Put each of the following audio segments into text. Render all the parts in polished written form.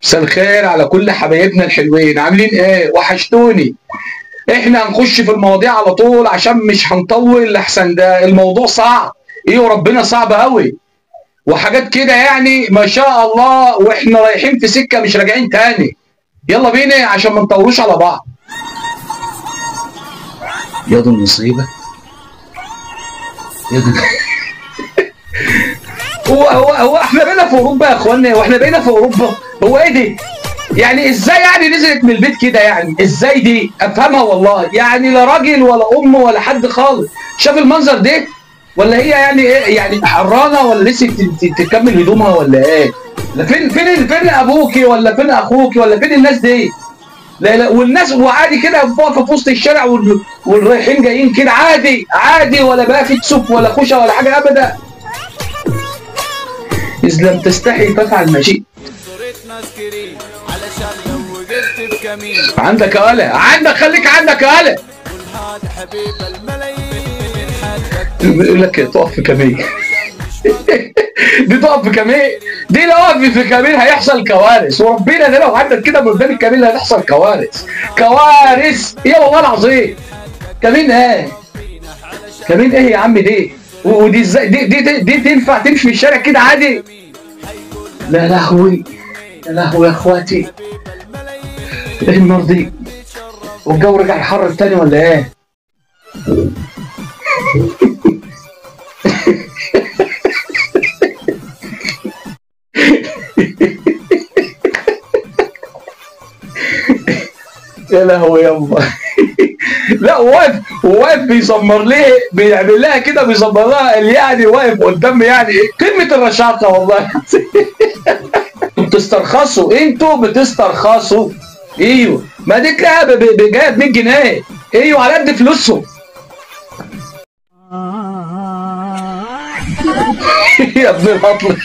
مساء الخير على كل حبايبنا الحلوين، عاملين ايه؟ وحشتوني. احنا هنخش في المواضيع على طول عشان مش هنطول، لحسن ده الموضوع صعب. ايه وربنا صعب قوي وحاجات كده، يعني ما شاء الله، واحنا رايحين في سكه مش راجعين تاني. يلا بينا عشان ما نطولوش على بعض. يا دي المصيبه، يا دي هو احنا بقينا في اوروبا يا اخوانا، واحنا بقينا في اوروبا. هو ايه دي؟ يعني ازاي يعني نزلت من البيت كده؟ يعني ازاي دي؟ افهمها والله، يعني لا راجل ولا ام ولا حد خالص شاف المنظر ده؟ ولا هي يعني ايه؟ يعني حرانه ولا لسه تكمل هدومها ولا ايه؟ لا فين ابوكي ولا فين اخوكي ولا فين الناس دي؟ لا لا، والناس وعادي كده واقفه في وسط الشارع والرايحين جايين كده عادي عادي، ولا بقى في كسوف ولا خشه ولا حاجه ابدا. إذ لم تستحي فافعل ما شئت. عندك يا ولا، عندك، خليك عندك يا ولا. بيقول لك تقف في كمين. دي تقف في كمين، دي لو وقفت في كمين هيحصل كوارث، وربنا ده لو عدت كده من قدام الكمين هتحصل كوارث كوارث. يا والله العظيم. كمين ايه؟ كمين ايه يا عم دي؟ ودي ازاي دي تنفع تمشي في الشارع كده عادي؟ لا لهوي، يا لهوي يا اخواتي، ايه النار دي؟ والجو رجع يحرر تاني ولا ايه؟ يا لهوي يابا. لا واقف بيزمر ليه؟ بيعمل لها كده، بيزمر لها يعني واقف قدام، يعني قمه الرشاقه والله. انتوا بتسترخصوا. ايوه، ما دي تلاقيها جايه ب 100 جنيه. ايوه، على قد فلوسهم. يا ابن الهطل.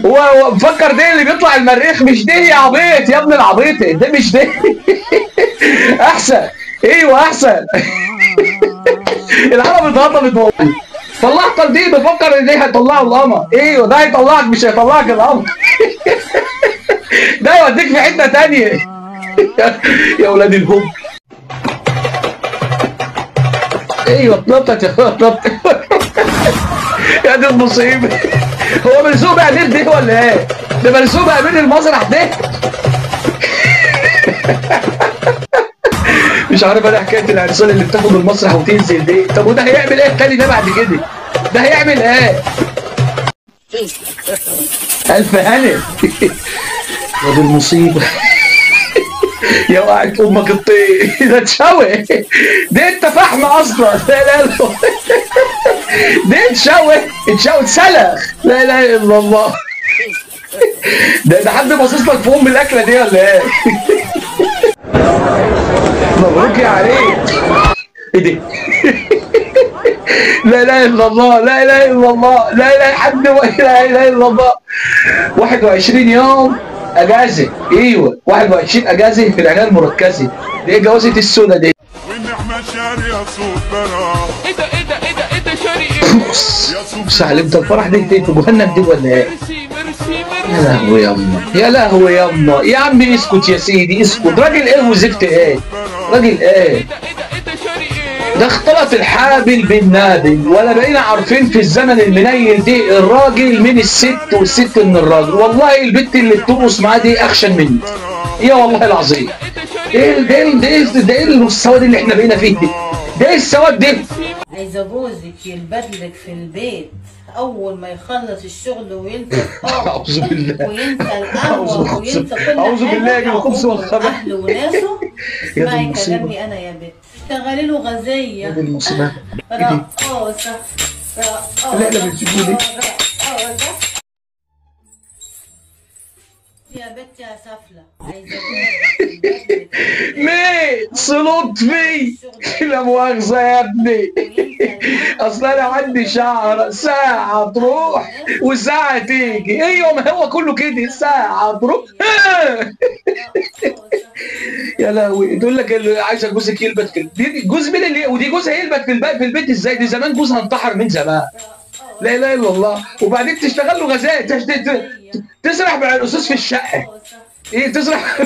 هو مفكر دي اللي بيطلع المريخ؟ مش دي يا عبيط، يا ابن العبيط، ده مش دي. احسن. ايوه احسن. العالم اتهطلت والله. طلعت دي بفكر ان دي هيطلعوا القمر. ايوه، ده هيطلعك مش هيطلعك القمر. ده يوديك في حته تانيه. يا ولاد الهب. ايوه اتنطط يا اخويا، اتنطط. يا دي المصيبه. هو مرسوم بقى دي ولا ايه؟ ده مرسوم بقى بين المسرح ده. مش عارف انا حكايه العرسان اللي بتاخد المسرح وتنزل دي. طب وده هيعمل ايه التاني ده بعد كده؟ ده هيعمل ايه؟ الف هاني. يا دي المصيبه. يا وقعت امك الطين. ده تشوي. دي انت فحمه اصلا. لا لا لا. دي تشوي اتسلخ. لا اله الا الله. ده حد باصص لك في ام الاكله دي ولا ايه؟ مبروك يا عريس. ايه دي؟ لا اله الا الله، لا اله الا الله، لا اله حد، لا اله الا الله. 21 يوم اجازه. ايوه 21 اجازه في العنايه المركزه. دي ايه جوازه السودا دي؟ والنعمه شاريه سكرها. ايه ده ايه ده ايه ده ايه ده شاري ايه؟ بص على انت الفرح دي في جهنم دي ولا ايه؟ يا لهوي ياما، يا لهوي ياما، يا عم اسكت يا سيدي اسكت. راجل ايه وزفت ايه؟ راجل ايه؟ ده اختلط الحابل بالنابل، ولا بقينا عارفين في الزمن المنيل دي الراجل من الست والست من الراجل. والله البت اللي بترقص معاه دي اخشن مني. يا والله العظيم. ده السواد اللي احنا بقينا فيه دي. ده السواد ده. عايزه جوزك يلبدلك في البيت اول ما يخلص الشغل وينسى اعوذ بالله، وينسى القهوه وينسى كل حاجه. اعوذ بالله من الخبث والخبث. اهله وناسه. اسمعي كلامي انا يا بنت، اشتغلي له غزيه. يا دي المصيبه. رقاصه لا لا بتجيبوا لي يا بنت يا سفله. عايزه ميت لطفي. لا مؤاخذة يا ابني. اصل انا عندي شعر، ساعة تروح وساعة تيجي. ايوه ما هو كله كده، ساعة تروح. يا لهوي. تقول لك اللي عايزه جوزك يلبس كده. دي جوز مين اللي، ودي جوزها يلبس في البيت ازاي؟ دي زمان جوزها انتحر من زمان. لا اله الا الله. وبعدين تشتغل له غزال، تسرح مع الاستاذ في الشقه. ايه تسرح؟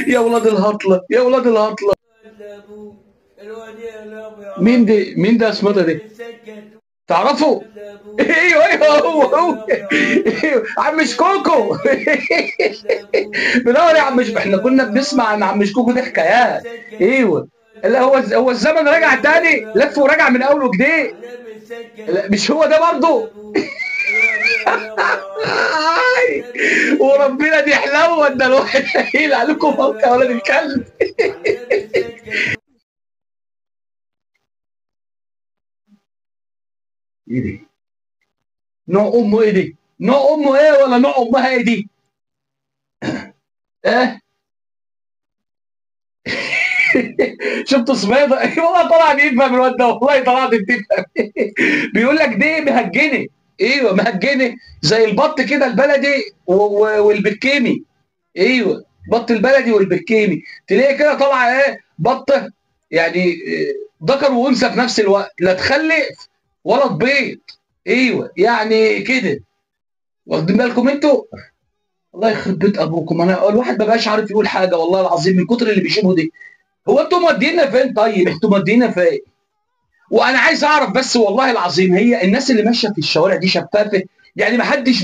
يا ولاد الهطله، يا ولاد الهطله. مين دي؟ مين ده اسمه دي؟ تعرفوا؟ ايوه ايوه هو ايوه عم شكوكو. بنور يا عم احنا كنا بنسمع عن عم شكوكو دي حكايات. ايوه لا هو الزمن رجع تاني، لف ورجع من اول وجديد. لا مش هو ده برضه. وربنا دي حلاوه ده الواحد هيل عليكم موقع ولاد الكلب. ايه دي؟ نوع امه ايه دي؟ نوع امه ايه ولا نوع امها ايه دي؟ ايه؟ شفت سميضه؟ والله طلع بيفهم الواد ده، والله طلعت بتفهم. بيقول لك دي مهجنه. ايوه مهجنه زي البط كده البلدي والبكيمي. ايوه بط البلدي والبكيمي تلاقي كده طالعه ايه؟ بطه يعني ذكر وانثى في نفس الوقت، لا تخلف ولا تبيض. ايوه يعني كده، واخدين بالكم انتوا؟ الله يخرب بيت ابوكم. انا الواحد ما بقاش عارف يقول حاجه والله العظيم من كتر اللي بيشوفوا دي. هو انتوا مودينا فين؟ طيب انتوا مودينا فين؟ وانا عايز اعرف بس والله العظيم، هي الناس اللي ماشيه في الشوارع دي شفافه؟ يعني ما حدش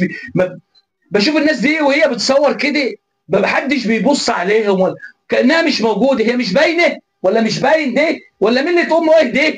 بشوف الناس دي وهي بتصور كده ما حدش بيبص عليهم، ولا كانها مش موجوده. هي مش باينه ولا مش باين ده؟ ولا مين اللي تقوم واقف ده؟